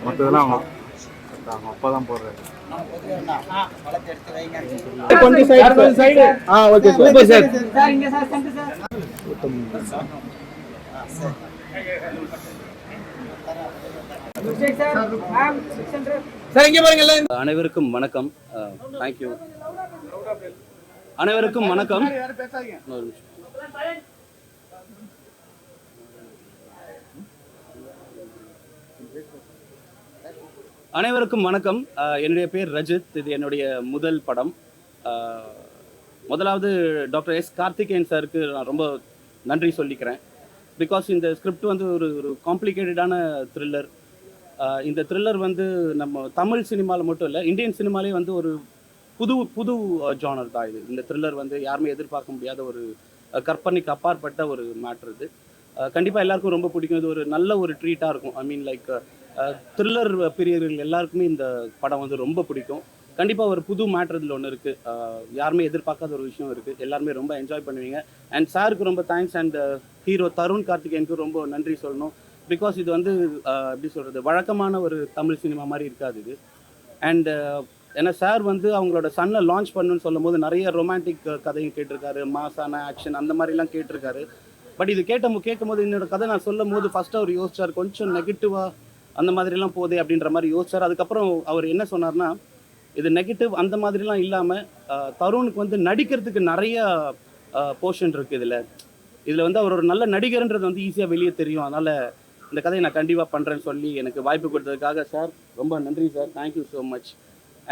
மற்றதெல்லாம் அவங்க அப்பா தான் போடுறாரு. Okay super sir. அனைவருக்கும் வணக்கம். தேங்க்யூ. அனைவருக்கும் வணக்கம். அனைவருக்கும் வணக்கம். என்னுடைய பேர் ரஜித். இது என்னுடைய முதல் படம். முதலாவது டாக்டர் எஸ் கார்த்திகேயன் சாருக்கு நான் ரொம்ப நன்றி சொல்லிக்கிறேன். பிகாஸ் இந்த ஸ்கிரிப்ட் வந்து ஒரு காம்ப்ளிகேட்டடான த்ரில்லர். இந்த த்ரில்லர் வந்து நம்ம தமிழ் சினிமாவில் மட்டும் இல்லை, இந்தியன் சினிமாலே வந்து ஒரு புது ஜானர் தான் இது. இந்த த்ரில்லர் வந்து யாருமே எதிர்பார்க்க முடியாத ஒரு கற்பனைக்கு அப்பாற்பட்ட ஒரு மேட்ரு இது. கண்டிப்பாக எல்லாருக்கும் ரொம்ப பிடிக்கும். இது ஒரு நல்ல ஒரு ட்ரீட்டாக இருக்கும். ஐ மீன் லைக் த்ரில்லர் பிரியர்கள் எல்லாருக்குமே இந்த படம் வந்து ரொம்ப பிடிக்கும். கண்டிப்பாக ஒரு புது மேட்ரு இதில் ஒன்று இருக்குது. யாருமே எதிர்பார்க்காத ஒரு விஷயம் இருக்குது. எல்லாருமே ரொம்ப என்ஜாய் பண்ணுவீங்க. அண்ட் சாருக்கு ரொம்ப தேங்க்ஸ். அண்ட் ஹீரோ தருண் கார்த்திகேயனுக்கு ரொம்ப நன்றி சொல்லணும். பிகாஸ் இது வந்து எப்படி சொல்கிறது, வழக்கமான ஒரு தமிழ் சினிமா மாதிரி இருக்காது இது. அண்ட் ஏன்னா சார் வந்து அவங்களோட சன்னை லான்ச் பண்ணுன்னு சொல்லும் போது நிறைய ரொமான்டிக் கதையும் கேட்டிருக்காரு, மாசான ஆக்ஷன் அந்த மாதிரிலாம் கேட்டிருக்காரு. பட் இது கேட்கும் போது என்னோட கதை நான் சொல்லும் போது ஃபஸ்ட்டு அவர் யோசிச்சார், கொஞ்சம் நெகட்டிவாக அந்த மாதிரிலாம் போதே அப்படின்ற மாதிரி யோசிச்சார். அதுக்கப்புறம் அவர் என்ன சொன்னார்னா, இது நெகட்டிவ் அந்த மாதிரிலாம் இல்லாமல் தருணுக்கு வந்து நடிக்கிறதுக்கு நிறைய போர்ஷன் இருக்குது. இதில் வந்து அவர் ஒரு நல்ல நடிகர்ன்றது வந்து ஈஸியாக வெளியே தெரியும். அதனால் இந்த கதையை நான் கண்டிப்பாக பண்ணுறேன்னு சொல்லி எனக்கு வாய்ப்பு கொடுத்ததுக்காக சார் ரொம்ப நன்றி sir. Thank you so much.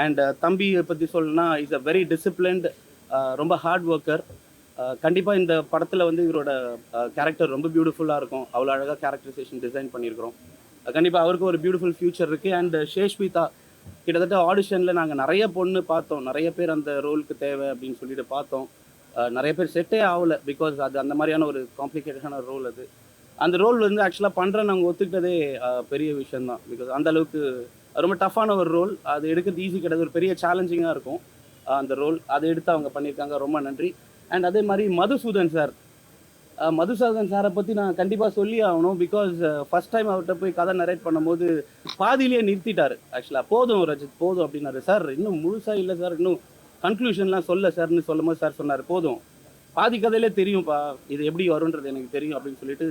And தம்பியை பற்றி சொல்லணும்னா, இஸ் அ வெரி டிசிப்ளின்டு, ரொம்ப ஹார்ட் ஒர்க்கர். கண்டிப்பாக இந்த படத்தில் வந்து இவரோட கேரக்டர் ரொம்ப பியூட்டிஃபுல்லாக இருக்கும். அவ்வளோ அழகாக கேரக்டரைசேஷன் டிசைன் பண்ணியிருக்கிறோம். கண்டிப்பாக அவருக்கு ஒரு பியூட்டிஃபுல் ஃப்யூச்சர் இருக்குது. அண்ட் ஷேஷ்மிதா, கிட்டத்தட்ட ஆடிஷனில் நாங்கள் நிறைய பொண்ணு பார்த்தோம். நிறைய பேர் அந்த ரோலுக்கு தேவை அப்படின்னு சொல்லிட்டு பார்த்தோம். நிறைய பேர் செட்டே ஆகலை. பிகாஸ் அது அந்த மாதிரியான ஒரு காம்ப்ளிகேட்டடான ரோல். அது அந்த ரோல் வந்து ஆக்சுவலாக பண்ணுறேன்னு அவங்க ஒத்துக்கிட்டதே பெரிய விஷயந்தான். பிகாஸ் அந்த அளவுக்கு ரொம்ப டஃப்பான ஒரு ரோல். அது எடுக்கிறது ஈஸி கிடையாது. ஒரு பெரிய சேலஞ்சிங்காக இருக்கும் அந்த ரோல். அதை எடுத்து அவங்க பண்ணியிருக்காங்க. ரொம்ப நன்றி. அண்ட் அதே மாதிரி மதுசூதன் சாரை பற்றி நான் கண்டிப்பாக சொல்லி ஆகணும். பிகாஸ் ஃபஸ்ட் டைம் அவர்கிட்ட போய் கதை நரேட் பண்ணும்போது பாதியிலேயே நிறுத்திட்டார். ஆக்சுவலாக போதும் ரஜித் போதும் அப்படின்னாரு. சார் இன்னும் முழுசாக இல்லை சார், இன்னும் கன்க்ளூஷன்லாம் சொல்ல சார்னு சொல்லும் போது சார் சொன்னார், போதும் பாதி கதையிலே தெரியும்ப்பா, இது எப்படி வரும்ன்றது எனக்கு தெரியும் அப்படின்னு சொல்லிட்டு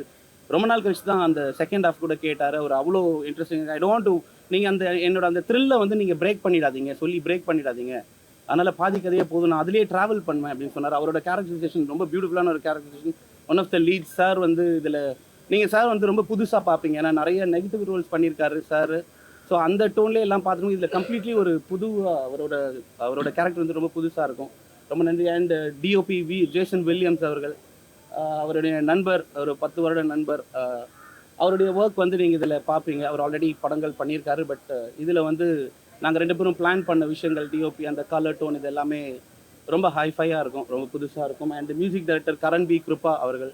ரொம்ப நாள் கழிச்சு தான் அந்த செகண்ட் ஹாஃப் கூட கேட்டார். அவர் அவ்வளோ இன்ட்ரெஸ்டிங். ஐ டோன்ட் டு நீங்கள் என்னோட அந்த த்ரில்லை வந்து நீங்கள் பிரேக் பண்ணிடாதீங்க. அதனால் பாதி கதையே போதும், நான் அதிலேயே ட்ராவல் பண்ணுவேன் அப்படின்னு சொன்னார். அவரோட கேரக்டரைசேஷன் ரொம்ப பியூட்டிஃபுல்லான ஒரு characterization. One of the lead sir வந்து இதில் நீங்கள் சார் வந்து ரொம்ப புதுசாக பார்ப்பீங்க. ஏன்னா நிறைய நெகட்டிவ் ரோல்ஸ் பண்ணியிருக்காரு சார். ஸோ அந்த டோன்லேயே எல்லாம் பார்த்துக்கணும். இதில் கம்ப்ளீட்லி ஒரு புது அவரோட கேரக்டர் வந்து ரொம்ப புதுசாக இருக்கும். ரொம்ப நன்றி. அண்ட் டிஓபி ஜேசன் வில்லியம்ஸ் அவர்கள், அவருடைய நண்பர், ஒரு 10 வருட நண்பர். அவருடைய ஒர்க் வந்து நீங்கள் இதில் பார்ப்பீங்க. அவர் ஆல்ரெடி படங்கள் பண்ணியிருக்காரு. பட் இதில் வந்து நாங்கள் 2 பேரும் பிளான் பண்ண விஷயங்கள், டிஓபி, அந்த கலர் டோன், இது எல்லாமே ரொம்ப ஹைஃபையாக இருக்கும், ரொம்ப புதுசாக இருக்கும். And music director Karan B Kripa அவர்கள்,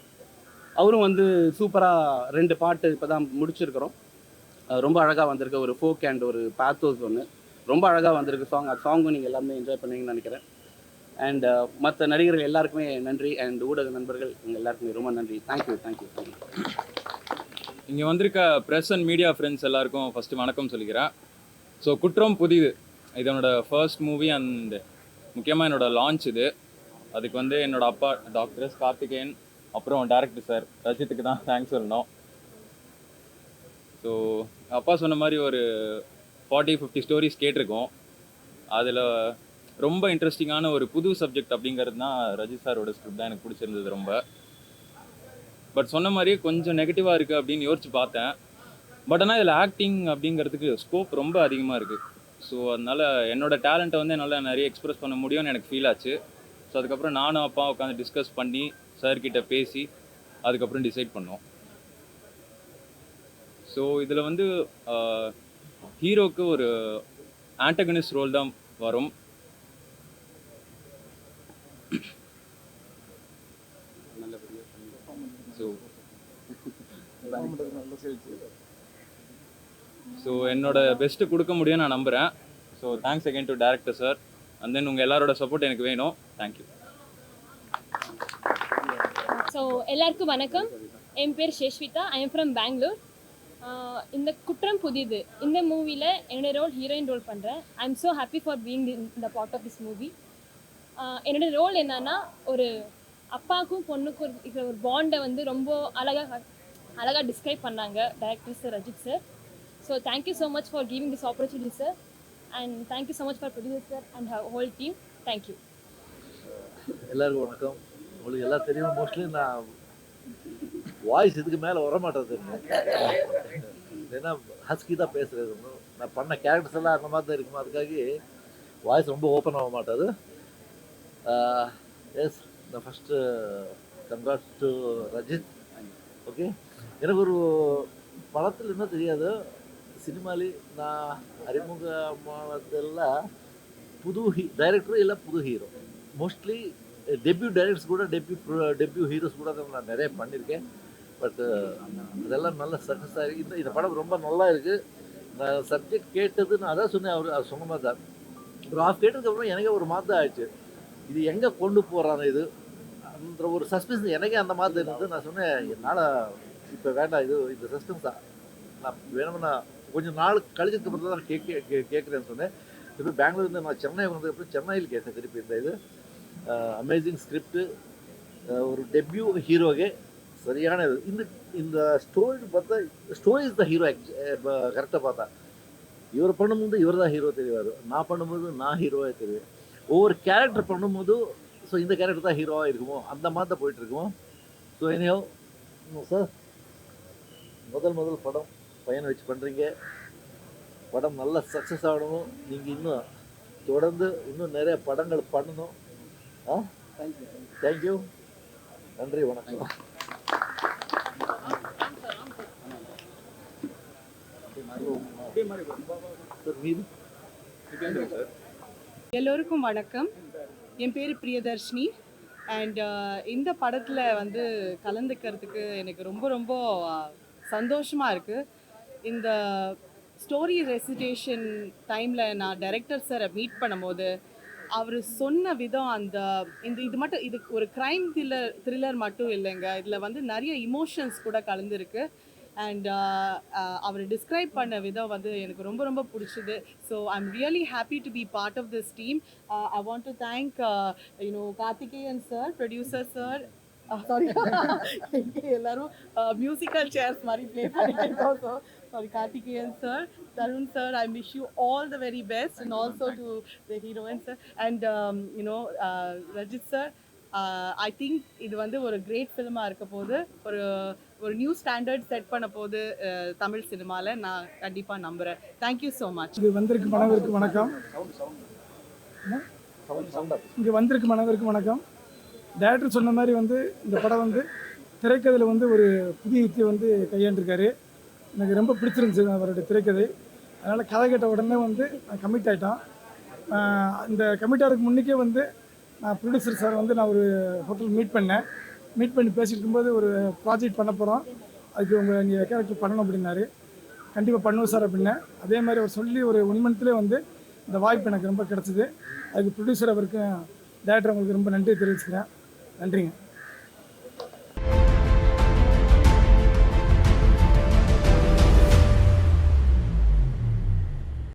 அவரும் வந்து சூப்பராக 2 பாட்டு இப்போ தான் முடிச்சிருக்கிறோம். ரொம்ப அழகாக வந்திருக்கு. ஒரு ஃபோக் அண்ட் ஒரு பேத்தோஸ் ஒன்று ரொம்ப அழகாக வந்திருக்கு சாங். அந்த சாங்கும் நீங்கள் எல்லாமே என்ஜாய் பண்ணுவீங்கன்னு நினைக்கிறேன். அண்ட் மற்ற நடிகர்கள் எல்லாருக்குமே நன்றி. அண்ட் ஊடக நண்பர்கள் எங்கள் எல்லாருக்குமே ரொம்ப நன்றி. தேங்க்யூ. இங்கே வந்திருக்க ப்ரெஸ் அண்ட் மீடியா ஃப்ரெண்ட்ஸ் எல்லாருக்கும் ஃபஸ்ட்டு வணக்கம் சொல்லிக்கிறேன். ஸோ குற்றம் புதிது இது என்னோடய ஃபர்ஸ்ட் மூவி அண்ட் முக்கியமாக என்னோடய லான்ச் இது. அதுக்கு வந்து என்னோடய அப்பா டாக்டர் எஸ் கார்த்திகேயன், அப்புறம் டேரக்டர் சார் ரஜித்துக்கு தான் தேங்க்ஸ் சொல்லணும். ஸோ அப்பா சொன்ன மாதிரி ஒரு 40-50 ஸ்டோரிஸ் கேட்டிருக்கோம். அதில் ரொம்ப இன்ட்ரெஸ்டிங்கான ஒரு புது சப்ஜெக்ட் அப்படிங்கிறது தான் ரஜித் சாரோட ஸ்கிரிப்ட் தான் எனக்கு பிடிச்சிருந்தது ரொம்ப. பட் சொன்ன மாதிரியே கொஞ்சம் நெகட்டிவாக இருக்குது அப்படின்னு யோசிச்சு பார்த்தேன். பட் ஆனால் இதில் ஆக்டிங் அப்படிங்கிறதுக்கு ஸ்கோப் ரொம்ப அதிகமாக இருக்குது. ஸோ அதனால் என்னோடய டேலண்ட்டை வந்து என்னால் நிறைய எக்ஸ்ப்ரெஸ் பண்ண முடியும்னு எனக்கு ஃபீல் ஆச்சு. ஸோ அதுக்கப்புறம் நானும் அப்பா உட்காந்து டிஸ்கஸ் பண்ணி சார்கிட்ட பேசி அதுக்கப்புறம் டிசைட் பண்ணோம். ஸோ இதில் வந்து ஹீரோக்கு ஒரு ஆன்டகனிஸ்ட் ரோல் தான் வரும். ஸோ ஸோ என்னோட பெஸ்ட்டு கொடுக்க முடியும்னு நான் நம்புகிறேன். So thanks again to director sir. And then உங்கள் எல்லாரோட சப்போர்ட் எனக்கு வேணும். தேங்க்யூ. ஸோ எல்லாருக்கும் வணக்கம். என் பேர் Sheshvitha. I am from Bengaluru. இந்த குற்றம் புதிது இந்த மூவியில் என்னோடய ரோல் ஹீரோயின் ரோல் பண்ணுறேன். I am so happy for being இந்த பார்ட் ஆஃப் திஸ் மூவி. என்னோடய ரோல் என்னன்னா, ஒரு அப்பாவுக்கும் பொண்ணுக்கும் இருக்கிற ஒரு பாண்டை வந்து ரொம்ப அழகாக டிஸ்கிரைப் பண்ணாங்க director sir Rajith sir. So thank you so much for giving this opportunity sir. And thank you so much for producer sir and whole team. Thank you. எல்லாருக்கும் வணக்கம். உங்களுக்கு எல்லாம் தெரியும், மோஸ்ட்லி நான் வாய்ஸ் இதுக்கு மேலே வரமாட்டேது. ஏன்னா ஹஸ்கி தான் பேசுகிறது. நான் பண்ண கேரக்டர்ஸ் எல்லாம் அந்த மாதிரி தான் இருக்கும். அதுக்காக வாய்ஸ் ரொம்ப ஓப்பன் ஆக மாட்டாது. எஸ், நான் first congrats to Rajith. Okay, எனக்கு ஒரு படத்தில் என்ன தெரியாது, சினிமாலி நான் அறிமுகமானதெல்லாம் புது டைரக்டரும் இல்லை, புது ஹீரோ. மோஸ்ட்லி டெபியூ டைரக்டர்ஸ் கூட டெபியூ ஹீரோஸ் கூட நான் நிறைய பண்ணியிருக்கேன். பட் அதெல்லாம் நல்ல சக்ஸஸ் ஆகிருக்கு. இந்த படம் ரொம்ப நல்லா இருக்குது. நான் சப்ஜெக்ட் கேட்டது நான் அதான் சொன்னேன். அவர் சொன்ன மாதிரி தான் ஒரு ஹாஃப் கேட்டதுக்கப்புறம் எனக்கே ஒரு மாதிரி தான் ஆயிடுச்சு. இது எங்கே கொண்டு போகிறாங்க இது அந்த ஒரு சஸ்பென்ஸ் எனக்கே அந்த மாதிரி இருந்தது. நான் சொன்னேன், என்னால் இப்போ வேண்டாம், இந்த சஸ்பென்ஸ் தான் நான் வேணும்னா கொஞ்சம் நாள் கழிச்சதுக்கப்புறம் தான் கேட்குறேன்னு சொன்னேன். இப்போ பெங்களூர்லேருந்து நான் சென்னை வந்ததுக்கப்புறம் சென்னையில் கேட்டேன் திருப்பி. இந்த இது அமேசிங் ஸ்கிரிப்டு, ஒரு டெபியூ ஹீரோகே சரியான இது. இந்த ஸ்டோரி பார்த்தா ஸ்டோரி இஸ் த ஹீரோ. கரெக்டாக பார்த்தா இவர் பண்ணும்போது இவர் தான் ஹீரோ தெரிவார், நான் பண்ணும்போது நான் ஹீரோவாக தெரிவேன். ஒவ்வொரு கேரக்டர் பண்ணும்போது ஸோ இந்த கேரக்டர் தான் ஹீரோவாக இருக்குமோ அந்த மாதிரி தான் போயிட்டுருக்குமோ. ஸோ எனியோ சார், முதல் படம் பையனை வச்சு பண்ணுறீங்க. படம் நல்லா சக்ஸஸ் ஆகணும். நீங்கள் இன்னும் தொடர்ந்து இன்னும் நிறைய படங்கள் பண்ணணும். தேங்க்யூ. நன்றி, வணக்கம். எல்லோருக்கும் வணக்கம். என் பேர் பிரியதர்ஷினி. அண்ட் இந்த படத்தில் வந்து கலந்துக்கிறதுக்கு எனக்கு ரொம்ப சந்தோஷமாக இருக்குது. இந்த ஸ்டோரி ரெசிடேஷன் டைமில் நான் டைரக்டர் சாரை மீட் பண்ணும்போது அவர் சொன்ன விதம், இது ஒரு க்ரைம் த்ரில்லர் மட்டும் இல்லைங்க, இதில் வந்து நிறைய இமோஷன்ஸ் கூட கலந்துருக்கு. அண்ட் அவர் டிஸ்கிரைப் பண்ண விதம் வந்து எனக்கு ரொம்ப பிடிச்சது. So I'm really happy to be part of this team. I want to thank Karthikeyan sir, producer sir. Sorry, எல்லாரும் மியூசிக்கல் சேர்ஸ் மாதிரி ப்ளே பண்ணியிருக்கோம். So sorry, Karthikeyan sir, Tharun sir, I wish you all the very best. And also to the heroine sir and Rajith sir. I think இது வந்து ஒரு great ஃபிலிமாக இருக்க போது, ஒரு new standard set பண்ண போது தமிழ் சினிமாவில் நான் கண்டிப்பாக நம்புகிறேன். Thank you so much. இங்கே வந்திருக்கு மனதிற்கு வணக்கம். இங்கே வந்திருக்கு மனதிற்கு வணக்கம். டைரக்டர் சொன்ன மாதிரி வந்து இந்த படம் வந்து திரைக்கதையில் வந்து ஒரு புதிய யுக்தியை வந்து கையாண்டிருக்காரு. எனக்கு ரொம்ப பிடிச்சிருந்துச்சு அவருடைய திரைக்கதை. அதனால் கதை கேட்ட உடனே வந்து நான் கமிட் ஆகிட்டோம். இந்த கமிட் ஆகிறதுக்கு முன்னுக்கே வந்து நான் ப்ரொடியூசர் சார் வந்து நான் ஒரு ஹோட்டல் மீட் பண்ணி பேசிட்டு இருக்கும்போது ஒரு ப்ராஜெக்ட் பண்ண போகிறோம், அதுக்கு உங்கள் இங்கே கேரக்டர் பண்ணணும் அப்படின்னாரு. கண்டிப்பாக பண்ணுவோம் சார் அப்படின்னேன். அதே மாதிரி அவர் சொல்லி ஒரு 1 மந்த்லேயே வந்து இந்த வாய்ப்பு எனக்கு ரொம்ப கிடச்சிது. அதுக்கு ப்ரொடியூசர் அவருக்கும் டைரக்டர் அவங்களுக்கு ரொம்ப நன்றி தெரிவிச்சுக்கிறேன். நன்றிங்க.